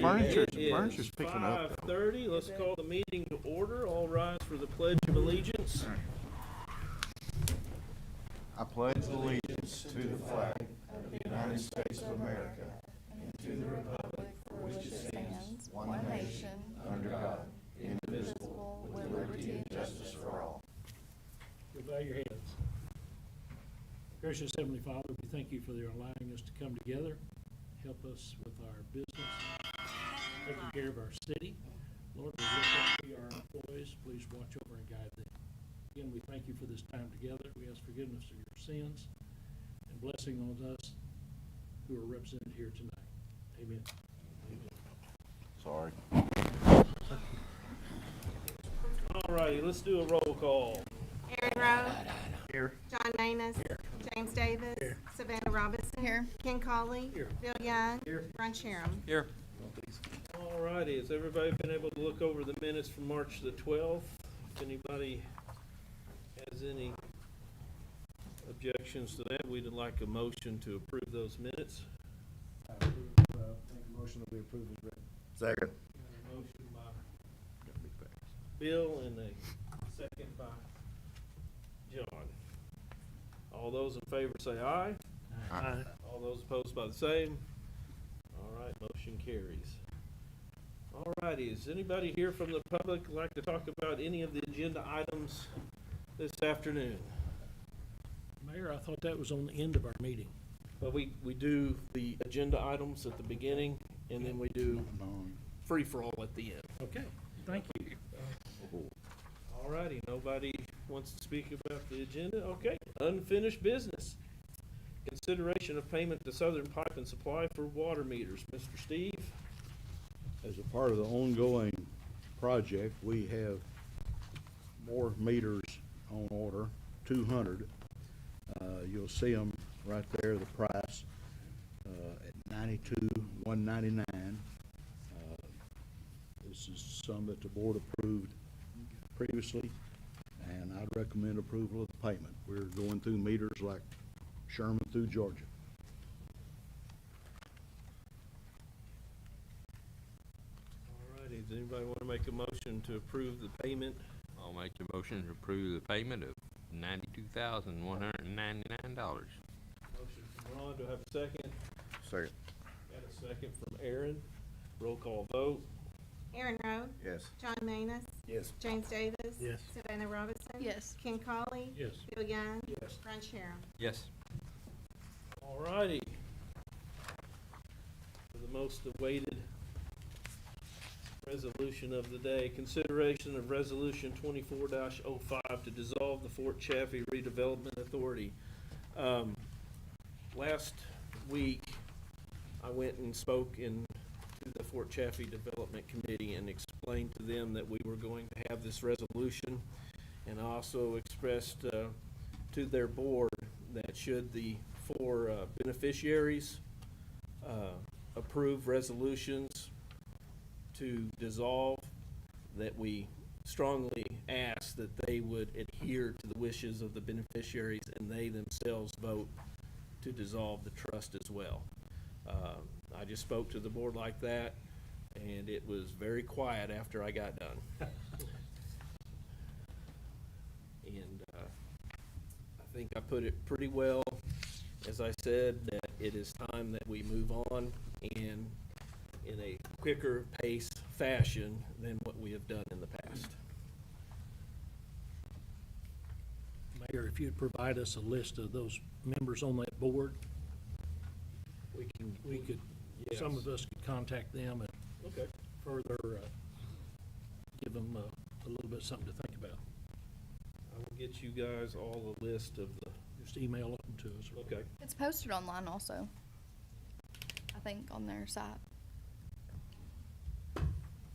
Furniture's picking up. 5:30. Let's call the meeting to order. All rise for the Pledge of Allegiance. I pledge allegiance to the flag of the United States of America and to the republic for which it stands, one nation, under God, indivisible, with liberty and justice for all. You'll bow your heads. Gracious Heavenly Father, we thank you for allowing us to come together, help us with our business, taking care of our city. Lord, we lift up to our employees. Please watch over and guide them. Again, we thank you for this time together. We ask forgiveness of your sins and blessing on us who are represented here tonight. Amen. Sorry. All righty, let's do a roll call. Aaron Rowe. Here. John Manus. Here. James Davis. Here. Savannah Robinson. Here. Ken Cauley. Here. Bill Young. Here. Ron Sharon. Here. All righty, has everybody been able to look over the minutes from March the 12th? If anybody has any objections to that, we'd like a motion to approve those minutes. Make a motion that we approve as written. Second. A motion by Bill and a second by John. All those in favor say aye. Aye. All those opposed by the same. All right, motion carries. All righty, is anybody here from the public like to talk about any of the agenda items this afternoon? Mayor, I thought that was on the end of our meeting. Well, we do the agenda items at the beginning, and then we do free-for-all at the end. Okay, thank you. All righty, nobody wants to speak about the agenda? Okay, unfinished business. Consideration of payment to Southern Pipe and Supply for water meters. Mr. Steve? As a part of the ongoing project, we have more meters on order, 200. You'll see them right there, the price at $92,199. This is some that the board approved previously, and I'd recommend approval of the payment. We're going through meters like Sherman through Georgia. All righty, does anybody want to make a motion to approve the payment? I'll make the motion to approve the payment of $92,199. Motion from Ron, do I have a second? Second. Got a second from Aaron. Roll call vote. Aaron Rowe. Yes. John Manus. Yes. James Davis. Yes. Savannah Robinson. Yes. Ken Cauley. Yes. Bill Young. Yes. Ron Sharon. Yes. All righty. For the most awaited resolution of the day, consideration of resolution 24-05 to dissolve the Fort Chaffee Redevelopment Authority. Last week, I went and spoke to the Fort Chaffee Development Committee and explained to them that we were going to have this resolution, and I also expressed to their board that should the four beneficiaries approve resolutions to dissolve, that we strongly ask that they would adhere to the wishes of the beneficiaries and they themselves vote to dissolve the trust as well. I just spoke to the board like that, and it was very quiet after I got done. And I think I put it pretty well, as I said, that it is time that we move on and in a quicker pace fashion than what we have done in the past. Mayor, if you'd provide us a list of those members on that board, we could, Yes. some of us could contact them and Okay. further give them a little bit something to think about. I will get you guys all a list of the, Just email them to us. okay. It's posted online also, I think, on their site.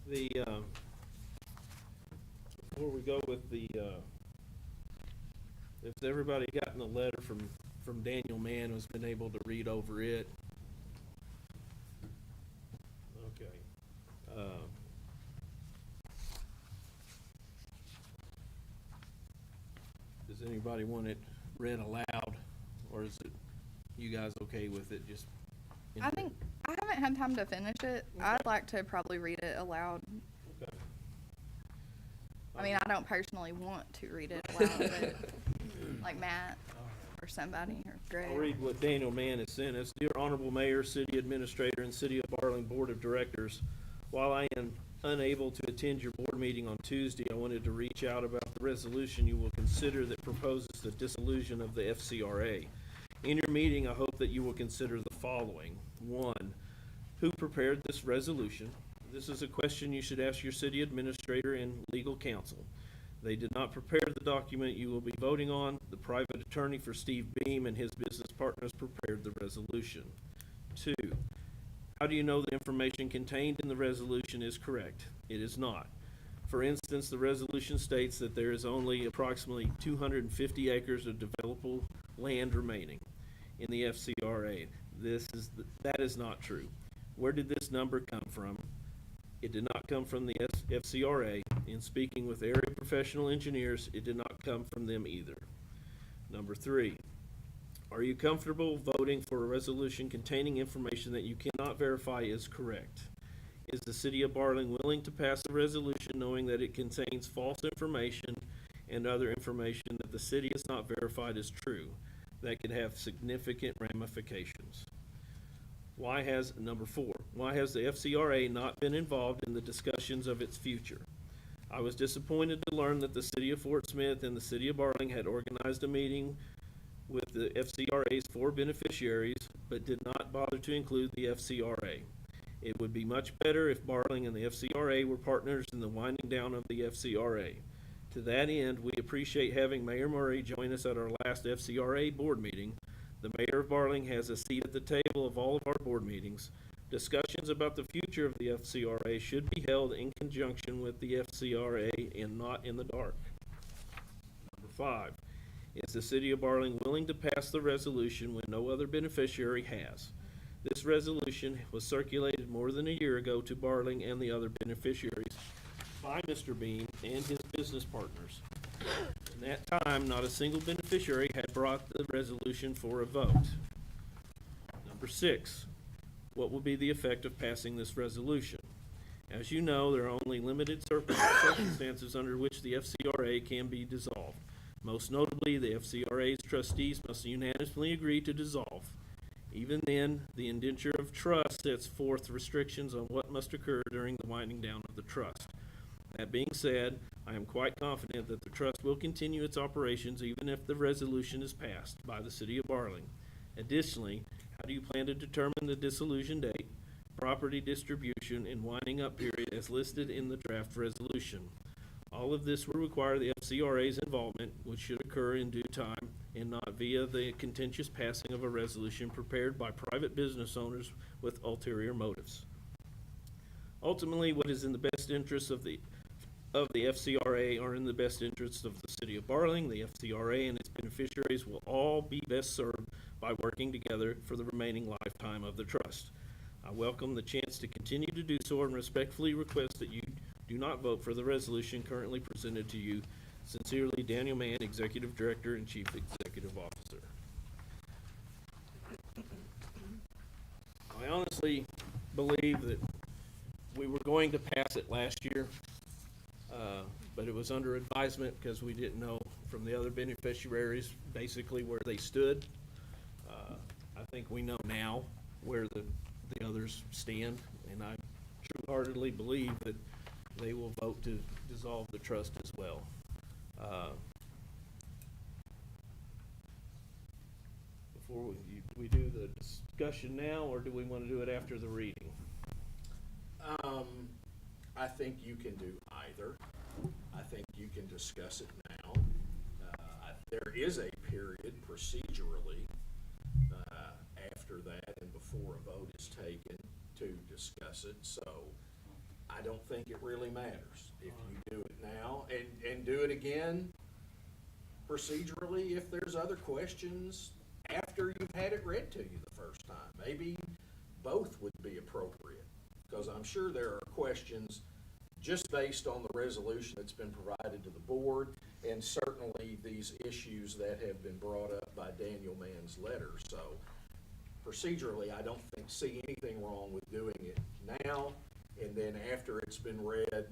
The, before we go with the, has everybody gotten a letter from Daniel Mann who's been able to read over it? Okay. Does anybody want it read aloud, or is it, you guys okay with it just? I think, I haven't haven't had time to finish it. I'd like to probably read it aloud. Okay. I mean, I don't personally want to read it aloud, but like Matt or somebody or Greg. I'll read what Daniel Mann has sent us. Dear Honorable Mayor, City Administrator, and City of Barling Board of Directors, while I am unable to attend your board meeting on Tuesday, I wanted to reach out about the resolution you will consider that proposes the dissolution of the FCRA. In your meeting, I hope that you will consider the following. 1, who prepared this resolution? This is a question you should ask your city administrator and legal counsel. They did not prepare the document you will be voting on. The private attorney for Steve Beam and his business partners prepared the resolution. 2, how do you know the information contained in the resolution is correct? It is not. For instance, the resolution states that there is only approximately 250 acres of developable land remaining in the FCRA. That is not true. Where did this number come from? It did not come from the FCRA. In speaking with area professional engineers, it did not come from them either. Number 3, are you comfortable voting for a resolution containing information that you cannot verify is correct? Is the City of Barling willing to pass a resolution knowing that it contains false information and other information that the city has not verified as true? That could have significant ramifications. Number 4, why has the FCRA not been involved in the discussions of its future? I was disappointed to learn that the City of Fort Smith and the City of Barling had organized a meeting with the FCRA's 4 beneficiaries, but did not bother to include the FCRA. It would be much better if Barling and the FCRA were partners in the winding down of the FCRA. To that end, we appreciate having Mayor Murray join us at our last FCRA board meeting. The Mayor of Barling has a seat at the table of all of our board meetings. Discussions about the future of the FCRA should be held in conjunction with the FCRA and not in the dark. Number 5, is the City of Barling willing to pass the resolution when no other beneficiary has? This resolution was circulated more than a year ago to Barling and the other beneficiaries by Mr. Beam and his business partners. In that time, not a single beneficiary had brought the resolution for a vote. Number 6, what will be the effect of passing this resolution? As you know, there are only limited circumstances under which the FCRA can be dissolved. Most notably, the FCRA's trustees must unanimously agree to dissolve. Even then, the indenture of trust sets forth restrictions on what must occur during the winding down of the trust. That being said, I am quite confident that the trust will continue its operations even if the resolution is passed by the City of Barling. Additionally, how do you plan to determine the dissolution date, property distribution, and winding up period as listed in the draft resolution? All of this will require the FCRA's involvement, which should occur in due time and not via the contentious passing of a resolution prepared by private business owners with ulterior motives. Ultimately, what is in the best interest of the FCRA are in the best interests of the City of Barling. The FCRA and its beneficiaries will all be best served by working together for the remaining lifetime of the trust. I welcome the chance to continue to do so and respectfully request that you do not vote for the resolution currently presented to you. Sincerely, Daniel Mann, Executive Director and Chief Executive Officer. I honestly believe that we were going to pass it last year, but it was under advisement because we didn't know from the other beneficiaries basically where they stood. I think we know now where the others stand, and I true-heartedly believe that they will vote to dissolve the trust as well. Before we do the discussion now, or do we want to do it after the reading? I think you can do either. I think you can discuss it now. There is a period procedurally after that and before a vote is taken to discuss it, so I don't think it really matters if you do it now and do it again procedurally if there's other questions after you've had it read to you the first time. Maybe both would be appropriate, because I'm sure there are questions just based on the resolution that's been provided to the board, and certainly these issues that have been brought up by Daniel Mann's letter. So procedurally, I don't see anything wrong with doing it now, and then after it's been read,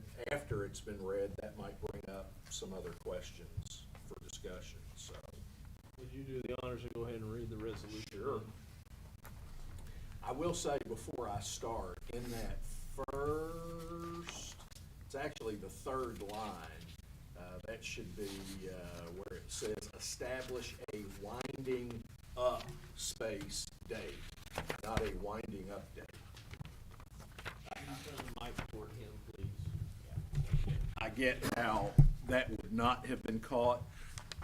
that might bring up some other questions for discussion, so. Would you do the honors and go ahead and read the resolution? Sure. I will say before I start, in that first, it's actually the third line, that should be where it says, establish a winding up space date, not a winding up date. Can you turn the mic toward him, please? I get how that would not have been caught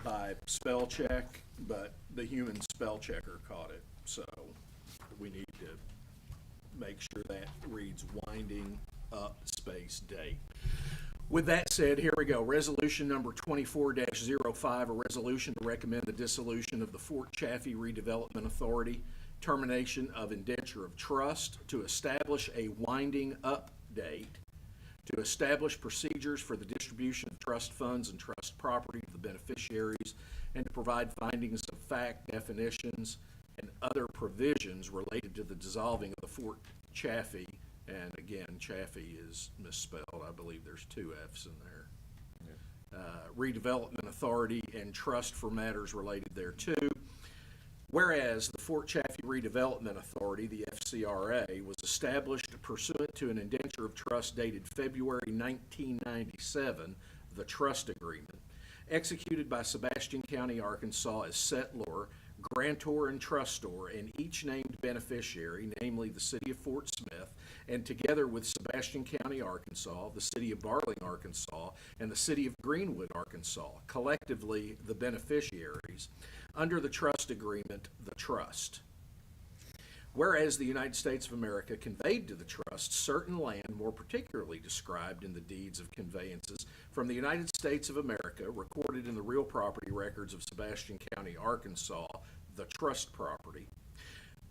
by spell check, but the human spell checker caught it, so we need to make sure that reads winding up space date. With that said, here we go. Resolution number 24-05, a resolution to recommend the dissolution of the Fort Chaffee Redevelopment Authority, termination of indenture of trust, to establish a winding up date, to establish procedures for the distribution of trust funds and trust property to the beneficiaries, and to provide findings of fact, definitions, and other provisions related to the dissolving of the Fort Chaffee. And again, Chaffee is misspelled. I believe there's two F's in there. Redevelopment Authority and trust for matters related thereto. Whereas the Fort Chaffee Redevelopment Authority, the FCRA, was established pursuant to an indenture of trust dated February 1997, the trust agreement, executed by Sebastian County, Arkansas as settlor, grantor, and trustor, and each named beneficiary, namely the city of Fort Smith, and together with Sebastian County, Arkansas, the city of Barling, Arkansas, and the city of Greenwood, Arkansas, collectively the beneficiaries, under the trust agreement, the trust. Whereas the United States of America conveyed to the trust certain land more particularly described in the deeds of conveyances from the United States of America recorded in the real property records of Sebastian County, Arkansas, the trust property.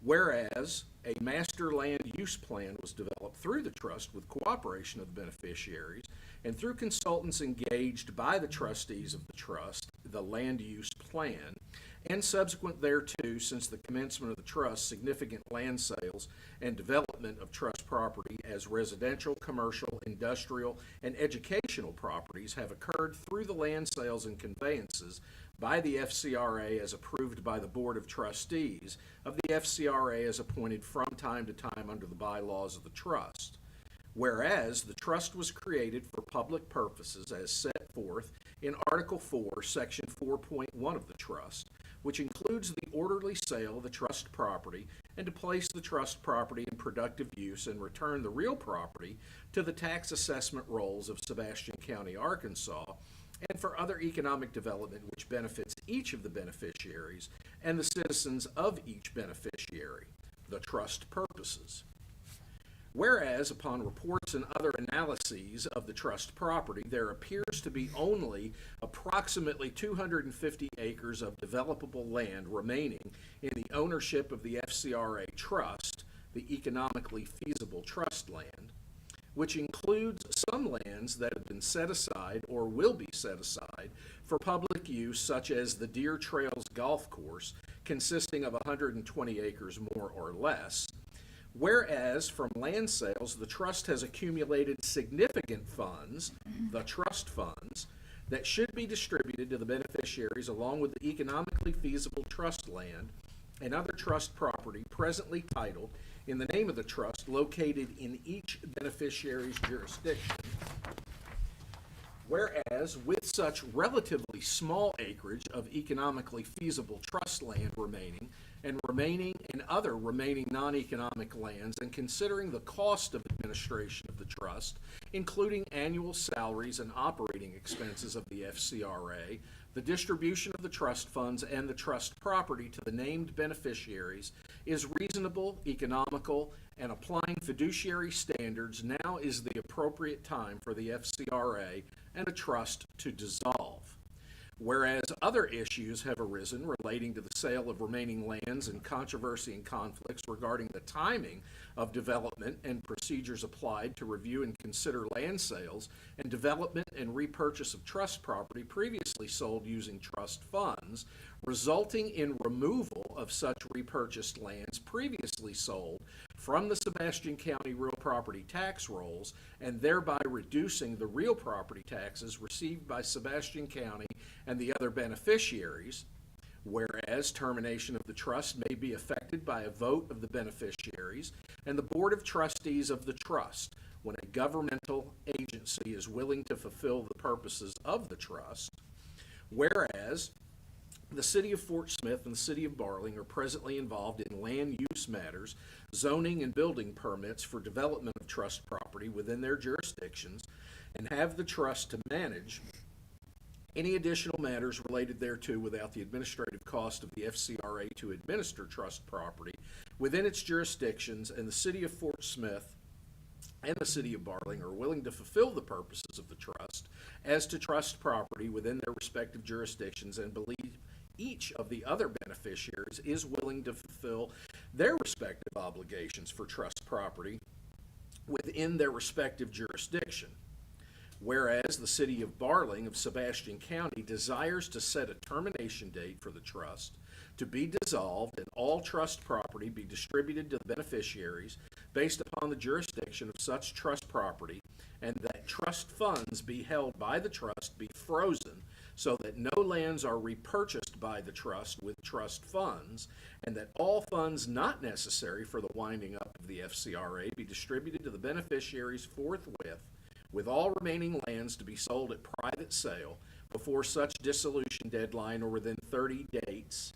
Whereas a master land use plan was developed through the trust with cooperation of the beneficiaries and through consultants engaged by the trustees of the trust, the land use plan, and subsequent thereto, since the commencement of the trust, significant land sales and development of trust property as residential, commercial, industrial, and educational properties have occurred through the land sales and conveyances by the FCRA as approved by the Board of Trustees of the FCRA as appointed from time to time under the bylaws of the trust. Whereas the trust was created for public purposes as set forth in Article 4, Section 4.1 of the trust, which includes the orderly sale of the trust property and to place the trust property in productive use and return the real property to the tax assessment rolls of Sebastian County, Arkansas, and for other economic development which benefits each of the beneficiaries and the citizens of each beneficiary, the trust purposes. Whereas, upon reports and other analyses of the trust property, there appears to be only approximately 250 acres of developable land remaining in the ownership of the FCRA Trust, the economically feasible trust land, which includes some lands that have been set aside or will be set aside for public use, such as the Deer Trails Golf Course, consisting of 120 acres more or less. Whereas from land sales, the trust has accumulated significant funds, the trust funds, that should be distributed to the beneficiaries along with the economically feasible trust land and other trust property presently titled in the name of the trust located in each beneficiary's jurisdiction. Whereas with such relatively small acreage of economically feasible trust land remaining and other remaining non-economic lands, and considering the cost of administration of the trust, including annual salaries and operating expenses of the FCRA, the distribution of the trust funds and the trust property to the named beneficiaries is reasonable, economical, and applying fiduciary standards, now is the appropriate time for the FCRA and a trust to dissolve. Whereas other issues have arisen relating to the sale of remaining lands and controversy and conflicts regarding the timing of development and procedures applied to review and consider land sales and development and repurchase of trust property previously sold using trust funds, resulting in removal of such repurchased lands previously sold from the Sebastian County real property tax rolls and thereby reducing the real property taxes received by Sebastian County and the other beneficiaries, whereas termination of the trust may be effected by a vote of the beneficiaries and the Board of Trustees of the trust when a governmental agency is willing to fulfill the purposes of the trust, whereas the City of Fort Smith and the City of Barling are presently involved in land use matters, zoning and building permits for development of trust property within their jurisdictions, and have the trust to manage any additional matters related thereto without the administrative cost of the FCRA to administer trust property within its jurisdictions, and the City of Fort Smith and the City of Barling are willing to fulfill the purposes of the trust as to trust property within their respective jurisdictions, and believe each of the other beneficiaries is willing to fulfill their respective obligations for trust property within their respective jurisdiction. Whereas the City of Barling of Sebastian County desires to set a termination date for the trust to be dissolved and all trust property be distributed to the beneficiaries based upon the jurisdiction of such trust property, and that trust funds be held by the trust be frozen so that no lands are repurchased by the trust with trust funds, and that all funds not necessary for the winding up of the FCRA be distributed to the beneficiaries forthwith, with all remaining lands to be sold at private sale before such dissolution deadline or within 30 days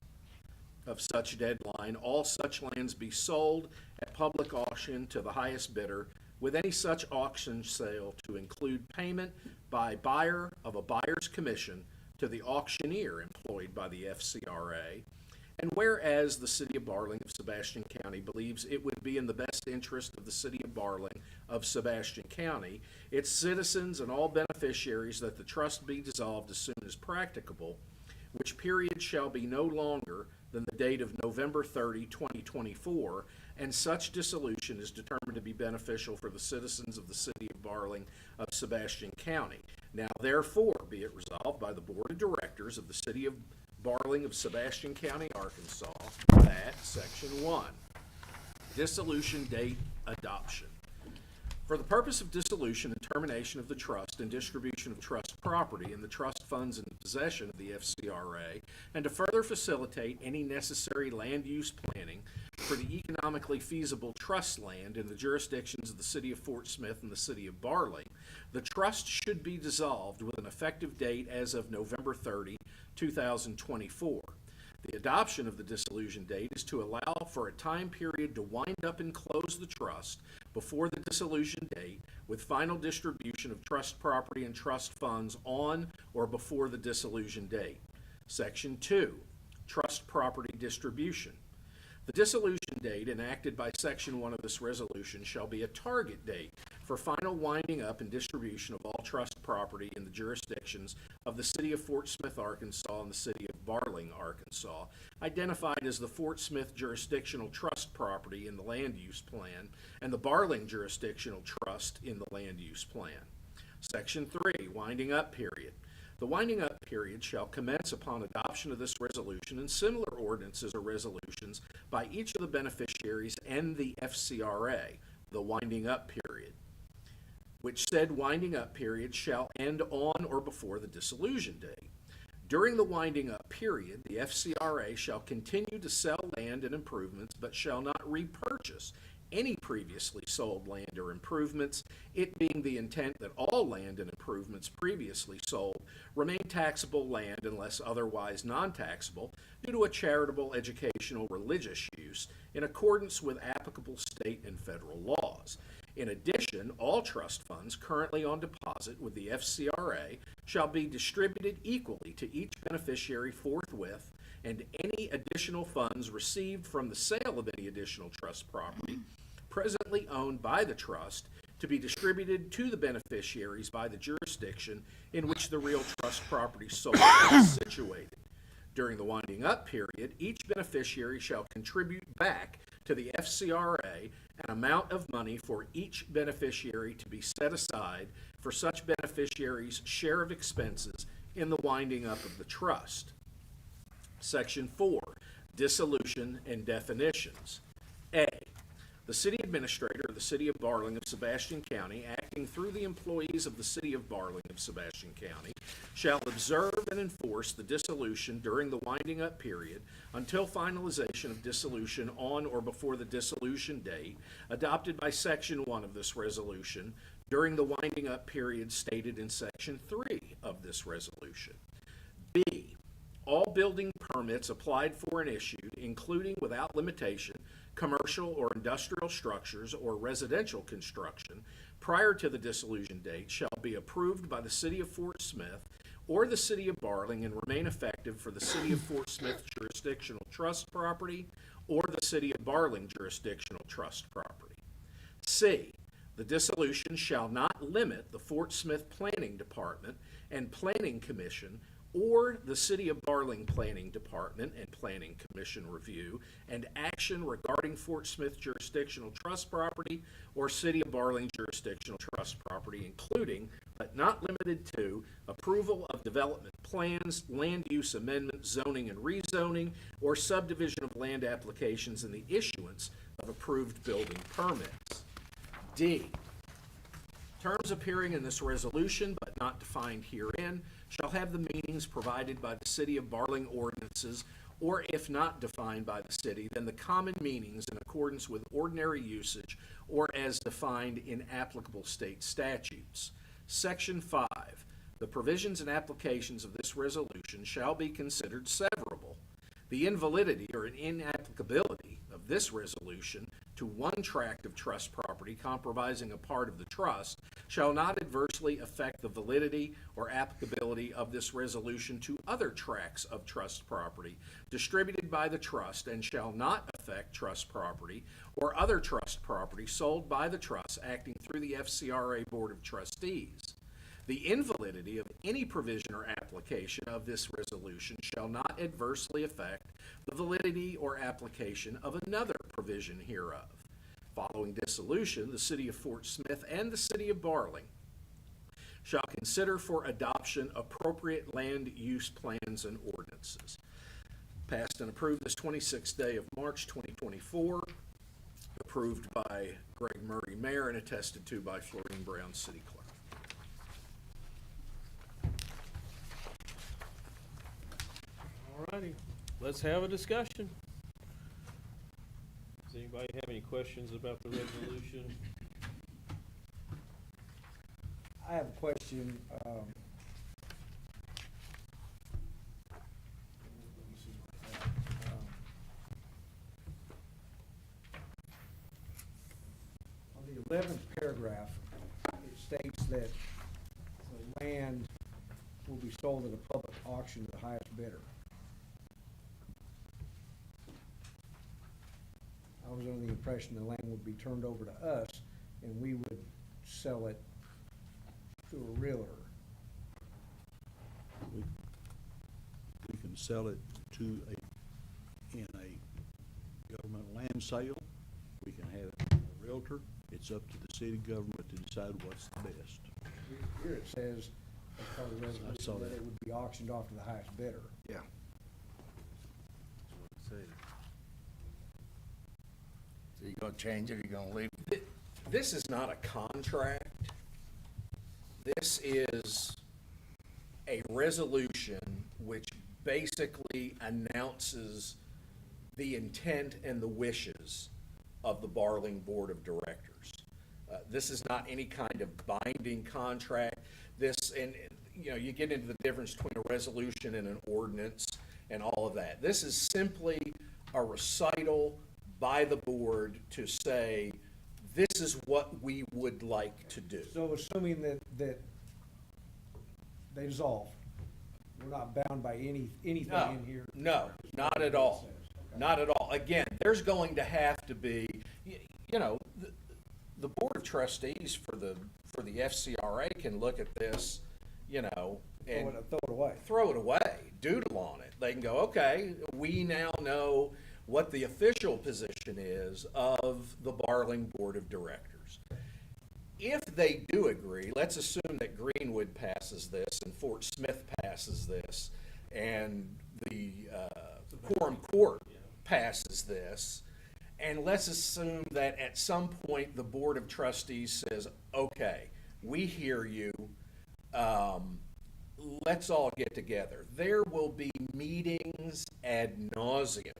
of such deadline, all such lands be sold at public auction to the highest bidder, with any such auction sale to include payment by buyer of a buyer's commission to the auctioneer employed by the FCRA. And whereas the City of Barling of Sebastian County believes it would be in the best interest of the City of Barling of Sebastian County, its citizens and all beneficiaries, that the trust be dissolved as soon as practicable, which period shall be no longer than the date of November 30, 2024, and such dissolution is determined to be beneficial for the citizens of the City of Barling of Sebastian County. Now therefore be it resolved by the Board of Directors of the City of Barling of Sebastian County, Arkansas, that Section 1, Dissolution Date Adoption. For the purpose of dissolution and termination of the trust and distribution of trust property and the trust funds in the possession of the FCRA, and to further facilitate any necessary land use planning for the economically feasible trust land in the jurisdictions of the City of Fort Smith and the City of Barling, the trust should be dissolved with an effective date as of November 30, 2024. The adoption of the dissolution date is to allow for a time period to wind up and close the trust before the dissolution date, with final distribution of trust property and trust funds on or before the dissolution date. Section 2, Trust Property Distribution. The dissolution date enacted by Section 1 of this resolution shall be a target date for final winding up and distribution of all trust property in the jurisdictions of the City of Fort Smith, Arkansas, and the City of Barling, Arkansas, identified as the Fort Smith Jurisdictional Trust Property in the Land Use Plan and the Barling Jurisdictional Trust in the Land Use Plan. Section 3, Winding Up Period. The winding up period shall commence upon adoption of this resolution and similar ordinances or resolutions by each of the beneficiaries and the FCRA, the winding up period, which said winding up period shall end on or before the dissolution date. During the winding up period, the FCRA shall continue to sell land and improvements, but shall not repurchase any previously sold land or improvements, it being the intent that all land and improvements previously sold remain taxable land unless otherwise non-taxable due to a charitable, educational, religious use in accordance with applicable state and federal laws. In addition, all trust funds currently on deposit with the FCRA shall be distributed equally to each beneficiary forthwith, and any additional funds received from the sale of any additional trust property presently owned by the trust to be distributed to the beneficiaries by the jurisdiction in which the real trust property sold is situated. During the winding up period, each beneficiary shall contribute back to the FCRA an amount of money for each beneficiary to be set aside for such beneficiary's share of expenses in the winding up of the trust. Section 4, Dissolution and Definitions. A, the city administrator of the city of Barling of Sebastian County, acting through the employees of the city of Barling of Sebastian County, shall observe and enforce the dissolution during the winding up period until finalization of dissolution on or before the dissolution date adopted by Section 1 of this resolution during the winding up period stated in Section 3 of this resolution. B, all building permits applied for and issued, including without limitation, commercial or industrial structures or residential construction prior to the dissolution date shall be approved by the city of Fort Smith or the city of Barling and remain effective for the city of Fort Smith jurisdictional trust property or the city of Barling jurisdictional trust property. C, the dissolution shall not limit the Fort Smith Planning Department and Planning Commission or the City of Barling Planning Department and Planning Commission review and action regarding Fort Smith jurisdictional trust property or City of Barling jurisdictional trust property, including, but not limited to, approval of development plans, land use amendment, zoning and rezoning, or subdivision of land applications and the issuance of approved building permits. D, terms appearing in this resolution but not defined herein shall have the meanings provided by the City of Barling ordinances, or if not defined by the city, then the common meanings in accordance with ordinary usage or as defined in applicable state statutes. Section 5. The provisions and applications of this resolution shall be considered severable. The invalidity or inapplicability of this resolution to one tract of trust property comprising a part of the trust shall not adversely affect the validity or applicability of this resolution to other tracts of trust property distributed by the trust and shall not affect trust property or other trust property sold by the trust acting through the FCRA Board of Trustees. The invalidity of any provision or application of this resolution shall not adversely affect the validity or application of another provision hereof. Following dissolution, the City of Fort Smith and the City of Barling shall consider for adoption appropriate land use plans and ordinances. Passed and approved this 26th day of March 2024, approved by Greg Murray, Mayor, and attested to by Florine Brown, City Clerk. Alrighty, let's have a discussion. Does anybody have any questions about the resolution? I have a question. On the 11th paragraph, it states that the land will be sold at a public auction to the highest bidder. I was under the impression the land would be turned over to us and we would sell it to a realtor. We can sell it in a government land sale. We can have it from a realtor. It's up to the city government to decide what's the best. Here it says, as part of the I saw resolution, that that. it would be auctioned off to the highest bidder. Yeah. So you gonna change it, or you gonna leave it? This is not a contract. This is a resolution which basically announces the intent and the wishes of the Barling Board of Directors. This is not any kind of binding contract. You get into the difference between a resolution and an ordinance and all of that. This is simply a recital by the board to say, this is what we would like to do. So assuming that they dissolve, we're not bound by anything in here? No, not at all. Not at all. Again, there's going to have to be, the Board of Trustees for the FCRA can look at this, you know, and Throw it away. throw it away, doodle on it. They can go, okay, we now know what the official position is of the Barling Board of Directors. If they do agree, let's assume that Greenwood passes this and Fort Smith passes this and the Quorum Court passes this, and let's assume that at some point the Board of Trustees says, okay, we hear you, let's all get together. There will be meetings ad nauseum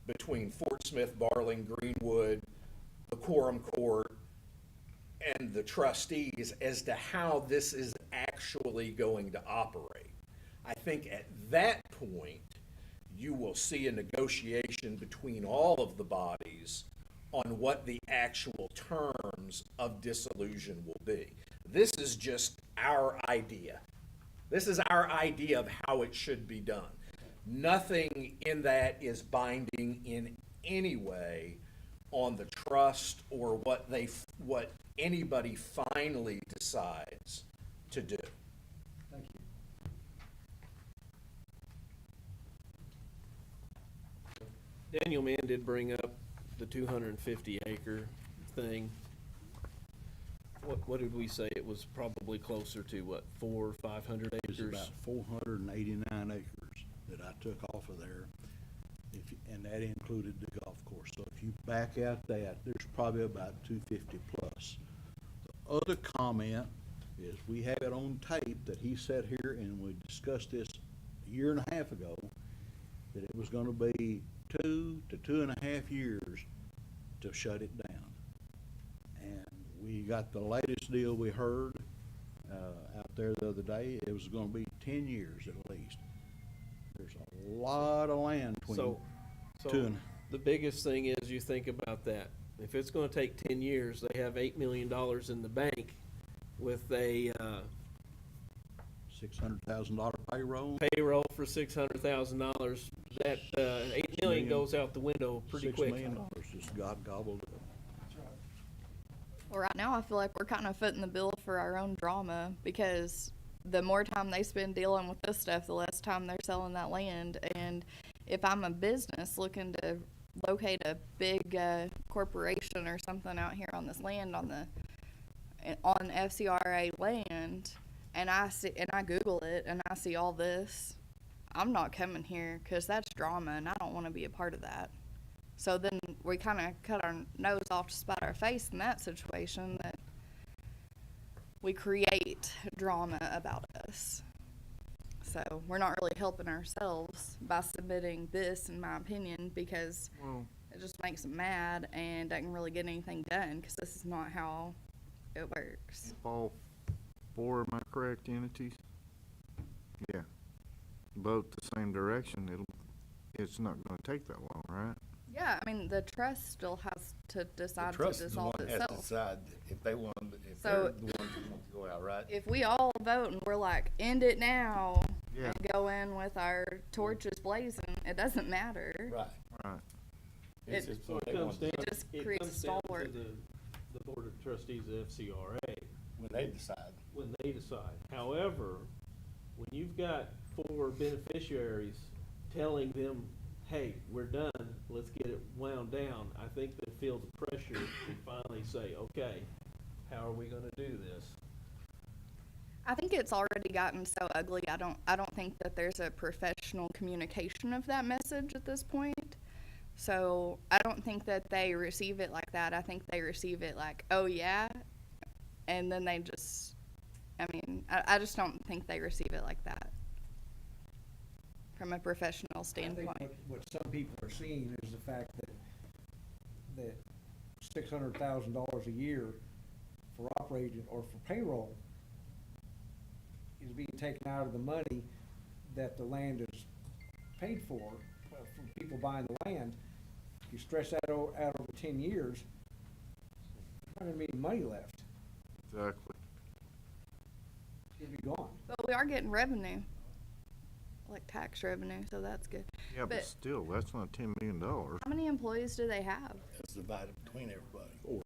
between Fort Smith, Barling, Greenwood, the Quorum Court, and the trustees as to how this is actually going to operate. I think at that point, you will see a negotiation between all of the bodies on what the actual terms of dissolution will be. This is just our idea. This is our idea of how it should be done. Nothing in that is binding in any way on the trust or what anybody finally decides to do. Thank you. Daniel Mann did bring up the 250 acre thing. What did we say? It was probably closer to what, 400 or 500 It was acres? about 489 acres that I took off of there, and that included the golf course. So if you back out that, there's probably about 250 plus. The other comment is we have it on tape that he sat here and we discussed this a year and a half ago, that it was gonna be 2 to 2.5 years to shut it down. And we got the latest deal we heard out there the other day. It was gonna be 10 years at least. There's a lot of land between So two and the biggest thing is you think about that. If it's gonna take 10 years, they have $8 million in the bank with a $600,000 payroll. payroll for $600,000. That $8 million goes out the window pretty $6 quick. million just got gobbled up. Well, right now, I feel like we're kind of footing the bill for our own drama, because the more time they spend dealing with this stuff, the less time they're selling that land. And if I'm a business looking to locate a big corporation or something out here on this land on FCRA land, and I Google it and I see all this, I'm not coming here, because that's drama and I don't want to be a part of that. So then we kind of cut our nose off to spite our face in that situation, that we create drama about us. So we're not really helping ourselves by submitting this, in my opinion, because it just makes them mad and doesn't really get anything done, because this is not how it works. All four of my correct entities? Yeah. Both the same direction, it's not gonna take that long, right? Yeah, I mean, the trust still has to decide to Trust is the one dissolve that has to itself. decide if they want, if So- they're the ones that want to go out, right? If we all vote and we're like, end it now, Yeah. and go in with our torches blazing, it doesn't matter. Right. Right. It's It- just So what it they comes want down, It just it creates comes down to stalwart. the Board of Trustees of FCRA when they decide. when they decide. However, when you've got 4 beneficiaries telling them, hey, we're done, let's get it wound down, I think they feel the pressure to finally say, okay, how are we gonna do this? I think it's already gotten so ugly. I don't think that there's a professional communication of that message at this point. So I don't think that they receive it like that. I think they receive it like, oh yeah, and then they just, I just don't think they receive it like that from a professional I think standpoint. what some people are seeing is the fact that $600,000 a year for operating or for payroll is being taken out of the money that the land is paid for people buying the land. If you stretch that out over 10 years, there's not gonna be any money left. Exactly. It's gonna be gone. But we are getting revenue, like tax revenue, so that's good. Yeah, but But- still, that's not $10 million. How many employees do they have? It's divided between everybody.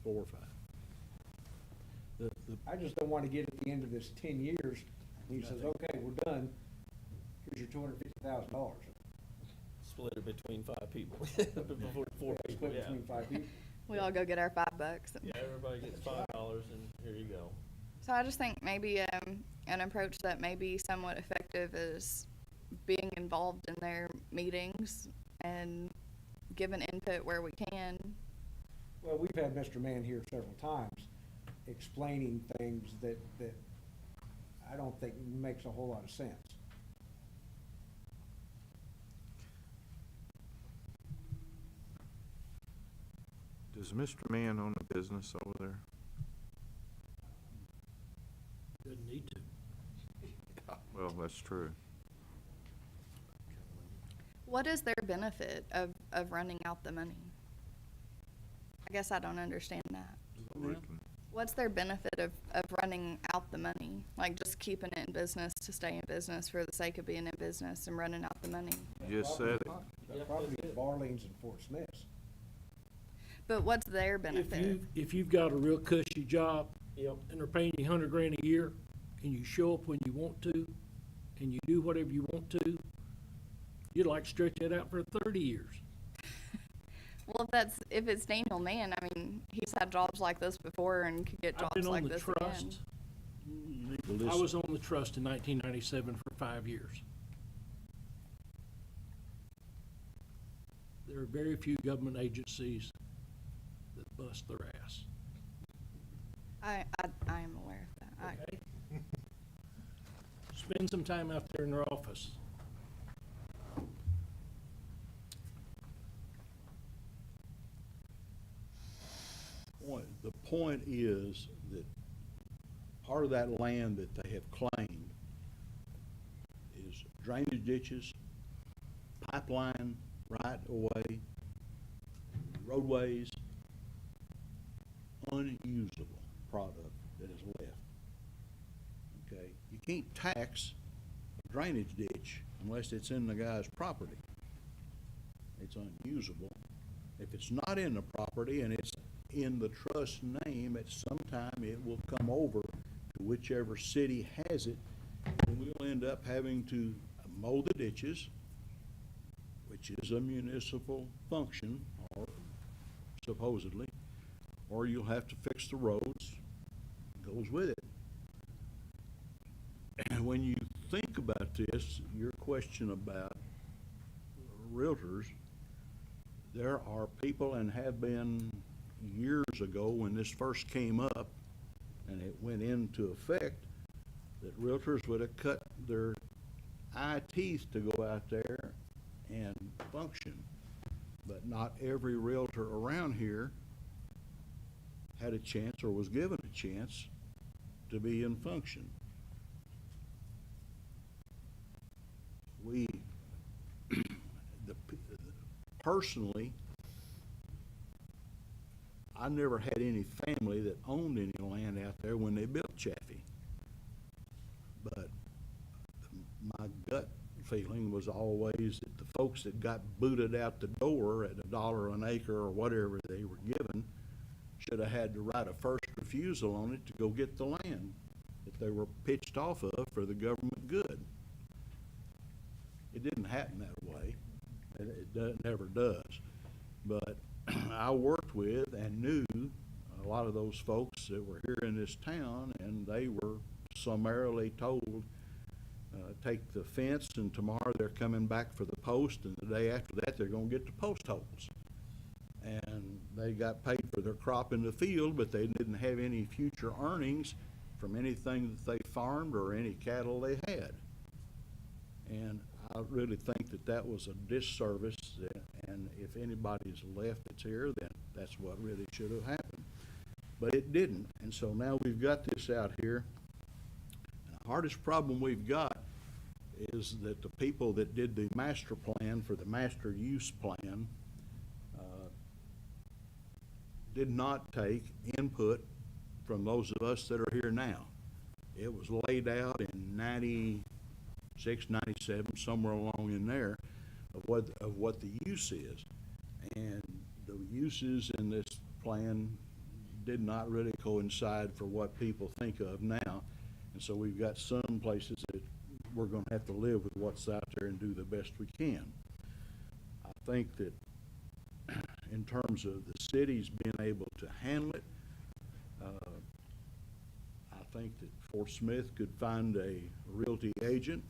4 or 5. The, I just don't wanna get at the end of this 10 years, and he says, okay, we're done, here's your $250,000. Split it between 5 people, before 4 Yeah, people, split yeah. between 5 people. We all go get our $5. Yeah, everybody gets $5 and here you go. So I just think maybe an approach that may be somewhat effective is being involved in their meetings and giving input where we can. Well, we've had Mr. Mann here several times explaining things that I don't think makes a whole lot of sense. Does Mr. Mann own a business over there? Doesn't need to. Well, that's true. What is their benefit of running out the money? I guess I don't understand that. What's their benefit of running out the money? Like just keeping it in business to stay in business for the sake of being in business and running out the money? You just said it. That property is Barling's and Fort Smith's. But what's their benefit? If you've got a real cushy job, Yep. and they're paying you $100,000 a year, and you show up when you want to, and you do whatever you want to, you'd like to stretch that out for 30 years. Well, if it's Daniel Mann, I mean, he's had jobs like this before and could get I've jobs been on like the this again. trust. you need to I listen. was on the trust in 1997 for 5 years. There are very few government agencies that bust their ass. I am aware of that. Okay? Spend some time out there in their office. The point is that part of that land that they have claimed is drainage ditches, pipeline right away, roadways, unusable product that is left. Okay, you can't tax a drainage ditch unless it's in the guy's property. It's unusable. If it's not in the property and it's in the trust name, at some time it will come over to whichever city has it, and we'll end up having to mow the ditches, which is a municipal function, or supposedly, or you'll have to fix the roads, goes with it. And when you think about this, your question about realtors, there are people, and have been years ago when this first came up and it went into effect, that realtors would have cut their eye teeth to go out there and function. But not every realtor around here had a chance or was given a chance to be in function. Personally, I never had any family that owned any land out there when they built Chaffee. But my gut feeling was always that the folks that got booted out the door at $1 an acre or whatever they were given should have had to write a first refusal on it to go get the land that they were pitched off of for the government good. It didn't happen that way. It never does. But I worked with and knew a lot of those folks that were here in this town, and they were summarily told, take the fence, and tomorrow they're coming back for the post, and the day after that they're going to get the post holes. And they got paid for their crop in the field, but they didn't have any future earnings from anything that they farmed or any cattle they had. And I really think that that was a disservice, and if anybody's left that's here, then that's what really should have happened. But it didn't, and so now we've got this out here. And the hardest problem we've got is that the people that did the master plan for the master use plan did not take input from those of us that are here now. It was laid out in 96, 97, somewhere along in there, of what the use is. And the uses in this plan did not really coincide for what people think of now. And so we've got some places that we're gonna have to live with what's out there and do the best we can. I think that in terms of the cities being able to handle it, I think that Fort Smith could find a realty agent.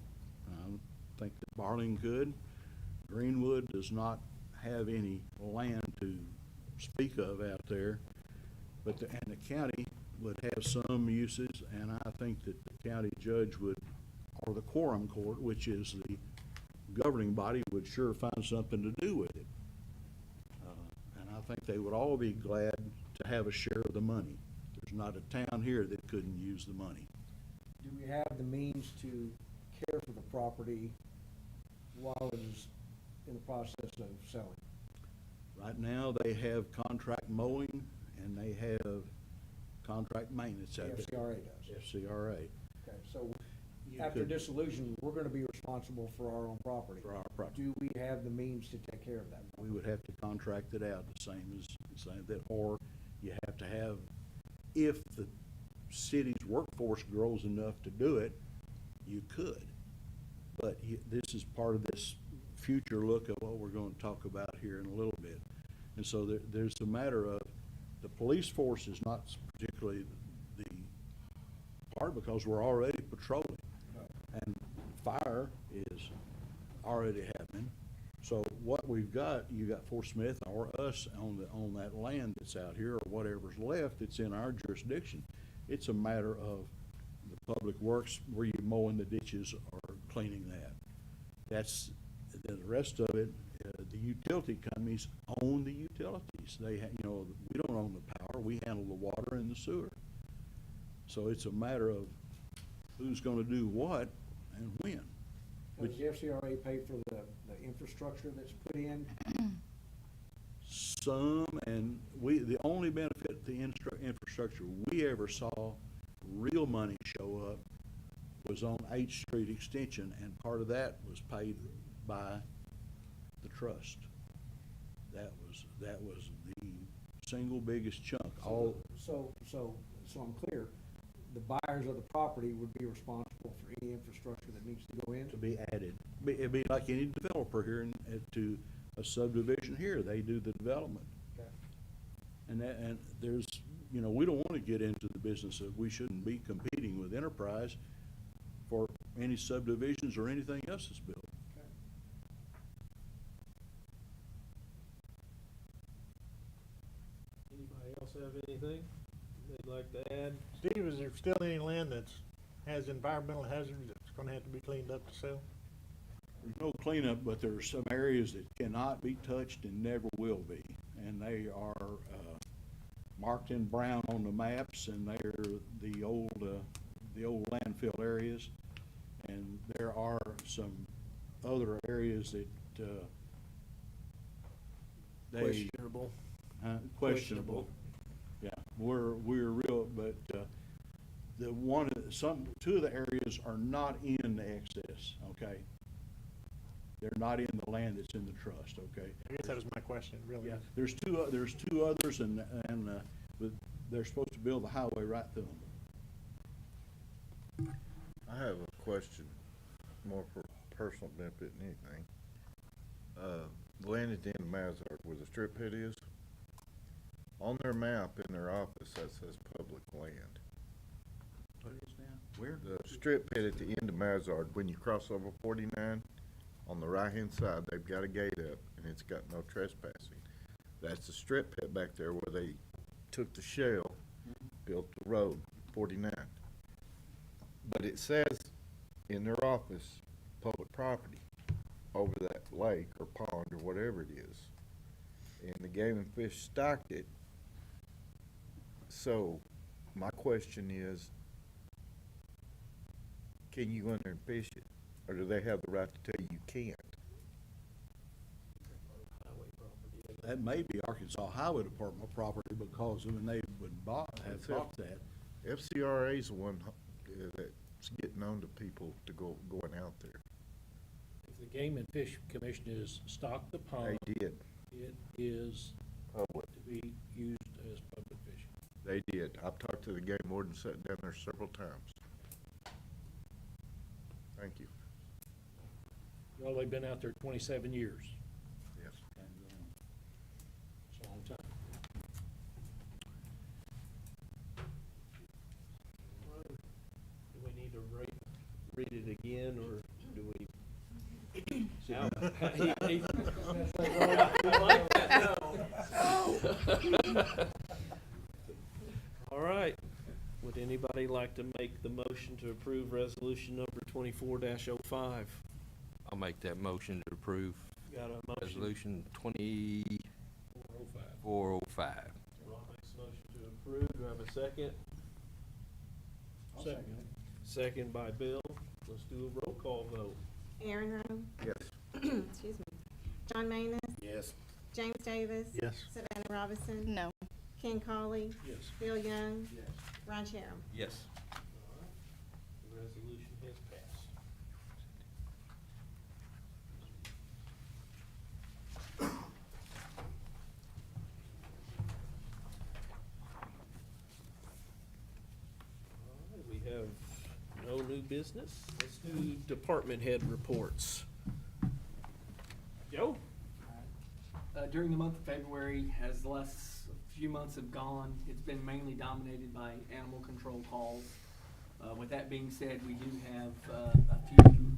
I think that Barling could. Greenwood does not have any land to speak of out there, but and the county would have some uses, and I think that the county judge would, or the quorum court, which is the governing body, would sure find something to do with it. And I think they would all be glad to have a share of the money. There's not a town here that couldn't use the money. Do we have the means to care for the property while it is in the process of selling? Right now, they have contract mowing and they have contract maintenance The out there. FCRA does. FCRA. Okay, so You after could- dissolution, we're gonna be responsible for our own property. For our property. Do we have the means to take care of that? We would have to contract it out the same that, or you have to have, if the city's workforce grows enough to do it, you could. But this is part of this future look at what we're going to talk about here in a little bit. And so there's a matter of, the police force is not particularly the part because we're already patrolling. And fire is already happening. So what we've got, you got Fort Smith or us on that land that's out here or whatever's left, it's in our jurisdiction. It's a matter of the public works, where you mowing the ditches or cleaning that. That's, the rest of it, the utility companies own the utilities. They, we don't own the power, we handle the water and the sewer. So it's a matter of who's gonna do what and when. Does the FCRA pay for the infrastructure that's put in? Some, and the only benefit to infrastructure we ever saw real money show up was on 8th Street Extension, and part of that was paid by the trust. That was the single biggest chunk. So I'm clear, the buyers of the property would be responsible for any infrastructure that needs to go in? To be added. It'd be like any developer here to a subdivision here, they do the development. Okay. And there's, we don't want to get into the business of, we shouldn't be competing with Enterprise for any subdivisions or anything else that's built. Okay. Anybody else have anything they'd like to add? Steve, is there still any land that's has environmental hazards that's gonna have to be cleaned up to sell? There's no cleanup, but there are some areas that cannot be touched and never will be. And they are marked in brown on the maps, and they're the old landfill areas. And there are some other areas that Questionable. questionable. Yeah, we're real, but two of the areas are not in the excess, okay? They're not in the land that's in the trust, okay? I guess that was my question, really. Yeah, there's two others, and but they're supposed to build the highway right through them. I have a question, more for personal benefit than anything. The land at the end of Mazart, where the strip pit is, on their map in their office, that says public land. What is now? Where? The strip pit at the end of Mazard, when you cross over 49, on the right-hand side, they've got a gate up, and it's got no trespassing. That's the strip pit back there where they took the shell, built the road, 49. But it says in their office, public property, over that lake or pond or whatever it is. And the Game and Fish stocked it. So, my question is, can you go in there and fish it? Or do they have the right to tell you can't? Highway property. That may be Arkansas Highway Department property, because when they would have That's bought that. FCRA's the one that's getting on to people to going out there. If the Game and Fish Commission is stocked the pond, They did. it is Public. to be used as public fishing. They did. I've talked to the game warden, sat down there several times. Thank you. Well, they've been out there 27 years. Yes. It's a long time. Do we need to read it again, or do we? Now, he like that, no. All right. Would anybody like to make the motion to approve resolution number 24-05? I'll make that motion to approve Got a motion? resolution 2405. 405. Ron makes a motion to approve. Do I have a second? Second. Second by Bill. Let's do a roll call vote. Aaron Rowe, Yes. excuse me, John Manus, Yes. James Davis. Yes. Savannah Robinson. No. Ken Coley, Yes. Bill Young, Yes. Ron Cheryl. Yes. All right. The resolution has passed. All right, we have no new business. Let's do department head reports. Joe? During the month of February, as the last few months have gone, it's been mainly dominated by animal control calls. With that being said, we do have a few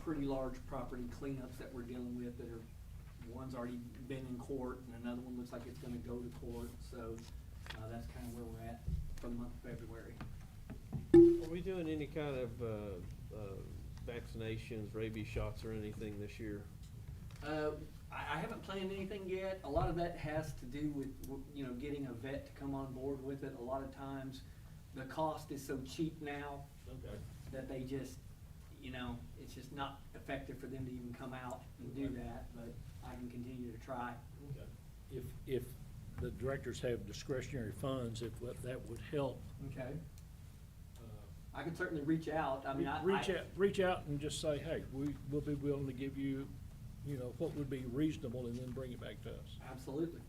pretty large property cleanups that we're dealing with that are, one's already been in court and another one looks like it's gonna go to court. So that's kind of where we're at for the month of February. Are we doing any kind of vaccinations, rabies shots or anything this year? I haven't planned anything yet. A lot of that has to do with, you know, getting a vet to come on board with it. A lot of times, the cost is so cheap now Okay. that they just, you know, it's just not effective for them to even come out and do that, but I can continue to try. Okay. If the directors have discretionary funds, if that would help. Okay. I can certainly reach out. I mean, Reach out and just say, hey, we'll be willing to give you, you know, what would be reasonable, and then bring it back to us. Absolutely.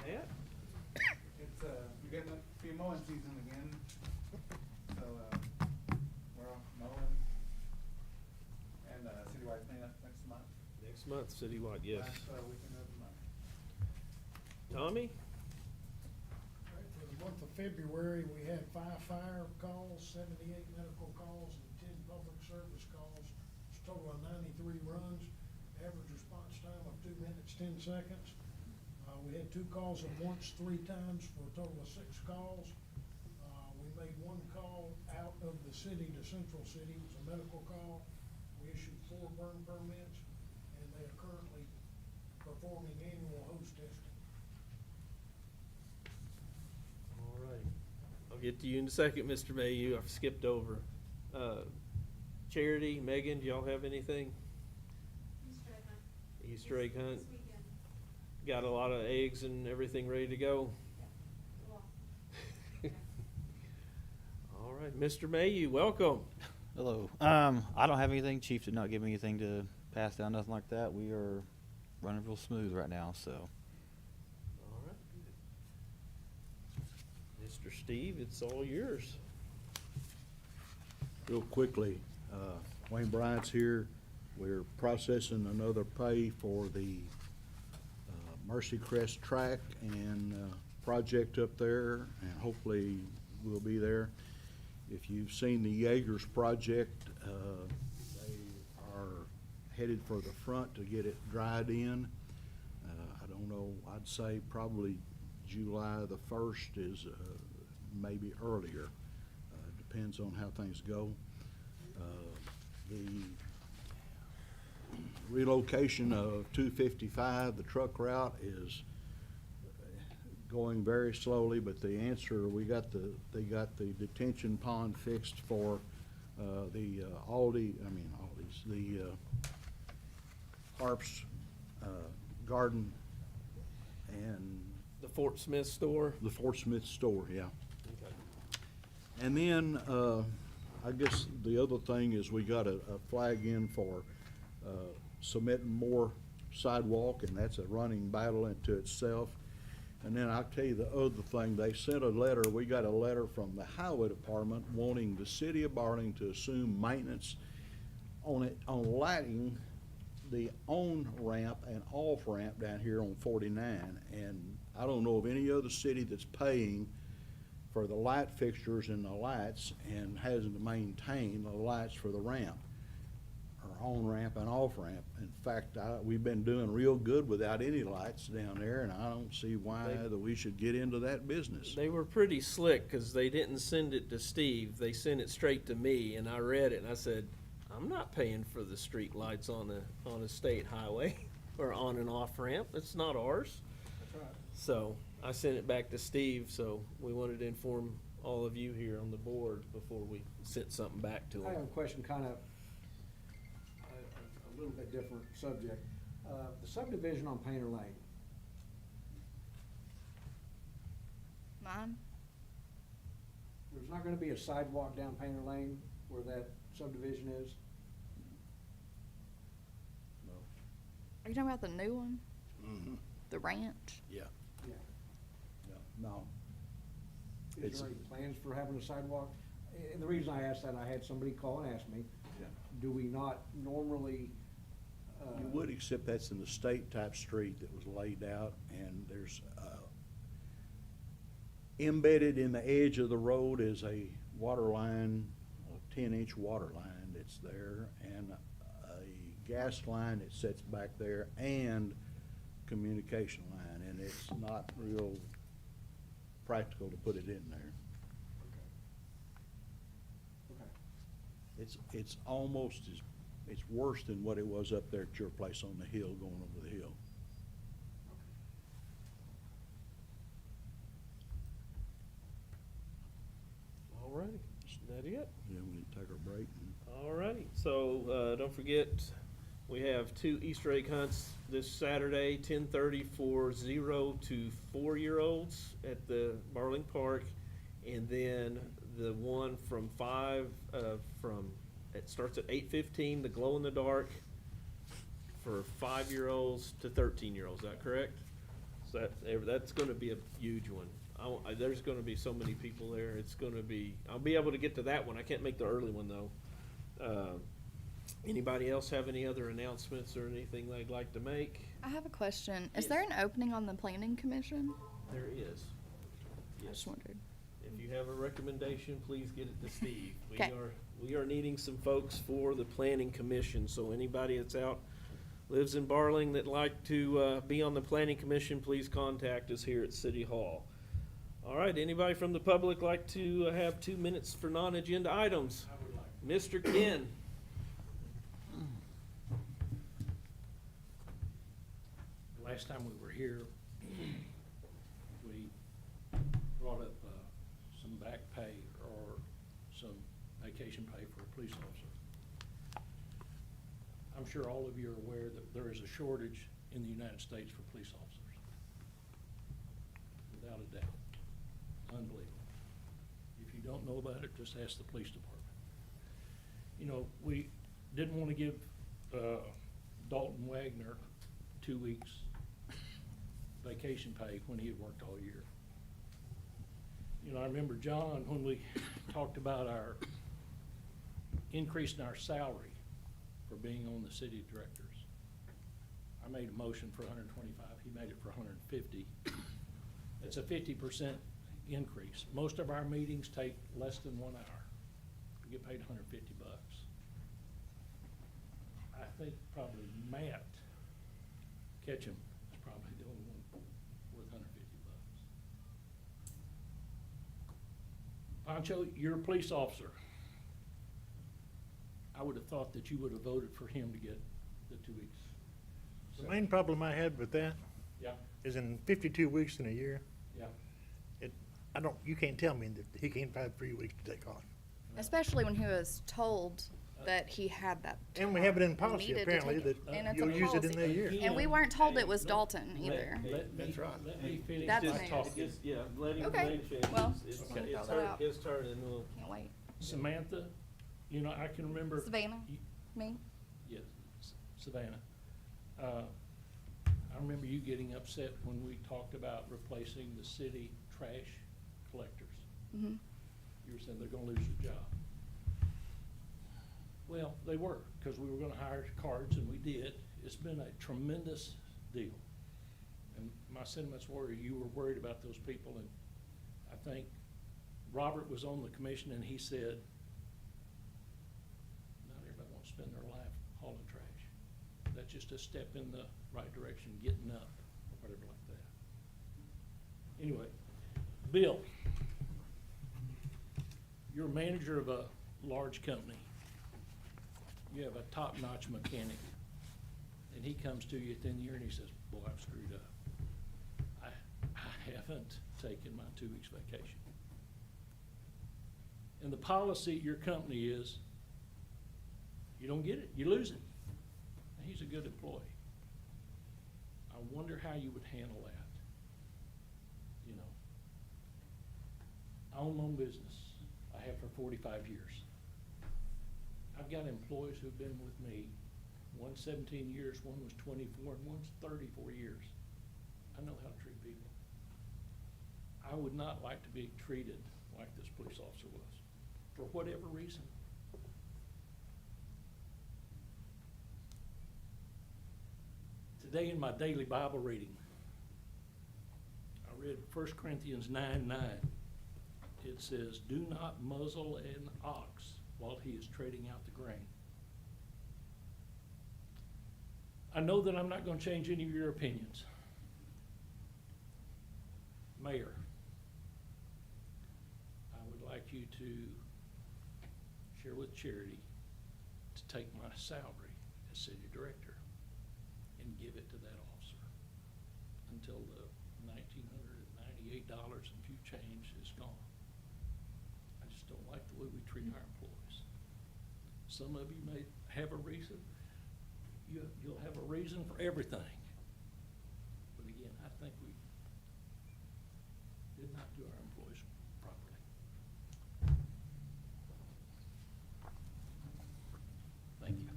Matt? It's, we're getting a few mowing season again, so, we're off mowing and, citywide cleanup next month. Next month, citywide, yes. Last, weekend of the month. Tommy? For the month of February, we had 5 fire calls, 78 medical calls, and 10 public service calls. It's a total of 93 runs, average response time of 2 minutes, 10 seconds. We had 2 calls at once, 3 times, for a total of 6 calls. We made 1 call out of the city to Central City. It was a medical call. We issued 4 burn permits, and they are currently performing annual hose testing. All right. I'll get to you in a second, Mr. Mayhew. I've skipped over. Charity, Megan, do y'all have anything? Easter egg hunt. Got a lot of eggs and everything ready to go? All right, Mr. Mayhew, welcome. Hello. I don't have anything. Chief did not give me anything to pass down, nothing like that. We are running real smooth right now, so. All right. Mr. Steve, it's all yours. Real quickly, Wayne Bryant's here. We're processing another pay for the Mercy Crest track and project up there, and hopefully we'll be there. If you've seen the Yeager's project, they are headed for the front to get it dried in. I don't know, I'd say probably July the 1st is maybe earlier. Depends on how things go. The relocation of 255, the truck route, is going very slowly, but the answer, they got the detention pond fixed for the Harp's Garden and The Fort Smith store? the Fort Smith store, yeah. Okay. And then, I guess the other thing is we got a flag in for submitting more sidewalk, and that's a running battle into itself. And then I'll tell you the other thing, they sent a letter, we got a letter from the highway department wanting the city of Barling to assume maintenance on it, on lighting the on-ramp and off-ramp down here on 49. And I don't know of any other city that's paying for the light fixtures and the lights and hasn't to maintain the lights for the ramp, or on-ramp and off-ramp. In fact, we've been doing real good without any lights down there, and I don't see why that we should get into that business. They were pretty slick, cause they didn't send it to Steve, they sent it straight to me, and I read it, and I said, I'm not paying for the street lights on a state highway, or on an off-ramp, it's not ours. That's right. So, I sent it back to Steve, so we wanted to inform all of you here on the board before we sent something back to I have a them. question, kind of a little bit different subject. The subdivision on Painter Lane, Mine? there's not gonna be a sidewalk down Painter Lane where that subdivision is? No. Are you talking about the new one? Mm-hmm. The ranch? Yeah. Yeah. Yeah, no. Is It's- there any plans for having a sidewalk? And the reason I asked that, I had somebody call and ask me, Yeah. do we not normally, You would, except that's in the state type street that was laid out, and there's, embedded in the edge of the road is a water line, a 10-inch water line that's there, and a gas line that sits back there, and communication line, and it's not real practical to put it in there. okay. It's almost as, it's worse than what it was up there at your place on the hill, going over the hill. All righty, is that it? Yeah, we need to take our break. All righty, so, don't forget, we have 2 Easter egg hunts this Saturday, 10:30 for 0 to 4-year-olds at the Barling Park. And then the one from 5, it starts at 8:15, the glow in the dark for 5-year-olds to 13-year-olds, is that correct? So that's gonna be a huge one. There's gonna be so many people there, it's gonna be, I'll be able to get to that one, I can't make the early one though. Anybody else have any other announcements or anything they'd like to make? I have a question. Is Yes. there an opening on the planning commission? There is. I Yes. just wondered. If you have a recommendation, please get it to Steve. Okay. We are needing some folks for the planning commission, so anybody that's out, lives in Barling that'd like to, be on the planning commission, please contact us here at City Hall. All right, anybody from the public like to have 2 minutes for non-agenda items? I would like. Mr. Ken? Last time we were here, we brought up some back pay or some vacation pay for a police officer. I'm sure all of you are aware that there is a shortage in the United States for police officers. Without a doubt. Unbelievable. If you don't know about it, just ask the police department. You know, we didn't want to give Dalton Wagner 2 weeks vacation pay when he had worked all year. You know, I remember, John, when we talked about our increase in our salary for being on the city of directors. I made a motion for 125, he made it for 150. It's a 50% increase. Most of our meetings take less than 1 hour. We get paid 150 bucks. I think probably Matt Ketchum is probably the only one worth 150 bucks. Pancho, you're a police officer. I would have thought that you would have voted for him to get the 2 weeks. The main problem I had with that Yeah, is in 52 weeks in a year, yeah. you can't tell me that he can't find 3 weeks to take off. Especially when he was told that he had that. And we have it in He policy needed to apparently take it. that And it's a you'll use it in policy. the year. And we weren't told it was Dalton Let- either. Let me, That's right. let me finish That's my news. talk. Yeah, let him Okay, finish. well, It's just wanna throw it's that her- out. his turn, and we'll. Can't wait. Samantha, you know, I can remember. Savannah, y- me? Yes, Savannah. I remember you getting upset when we talked about replacing the city trash collectors. Mhm. You were saying they're gonna lose their job. Well, they were, because we were gonna hire cards, and we did. It's been a tremendous deal. And my sentiments were, you were worried about those people, and I think Robert was on the commission, and he said, not everybody wants to spend their life hauling trash. That's just a step in the right direction, getting up, or whatever like that. Anyway, Bill, you're a manager of a large company. You have a top-notch mechanic, and he comes to you at the end of the year and he says, boy, I've screwed up. I haven't taken my 2 weeks vacation. And the policy at your company is, you don't get it, you lose it. And he's a good employee. I wonder how you would handle that. You know, I own my own business. I have for 45 years. I've got employees who've been with me, one 17 years, one was 24, and one's 34 years. I know how to treat people. I would not like to be treated like this police officer was, for whatever reason. Today in my daily Bible reading, I read 1 Corinthians 9:9. It says, do not muzzle an ox while he is treading out the grain. I know that I'm not going to change any of your opinions. Mayor, I would like you to share with Charity to take my salary as city director and give it to that officer until the $1,998 and few change is gone. I just don't like the way we treat our employees. Some of you may have a reason. You'll have a reason for everything. But again, I think we did not do our employees properly. Thank you.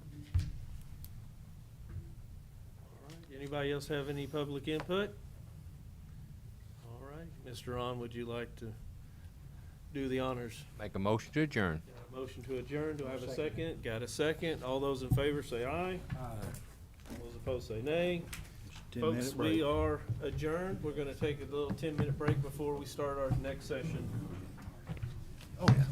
All right, anybody else have any public input? All right, Mr. On, would you like to do the honors? Make a motion to adjourn. Got a motion to adjourn, do I have a second? Got a second, all those in favor say aye. All those opposed say nay. 10-minute Folks, break. we are adjourned. We're gonna take a little 10-minute break before we start our next session. Oh, yeah.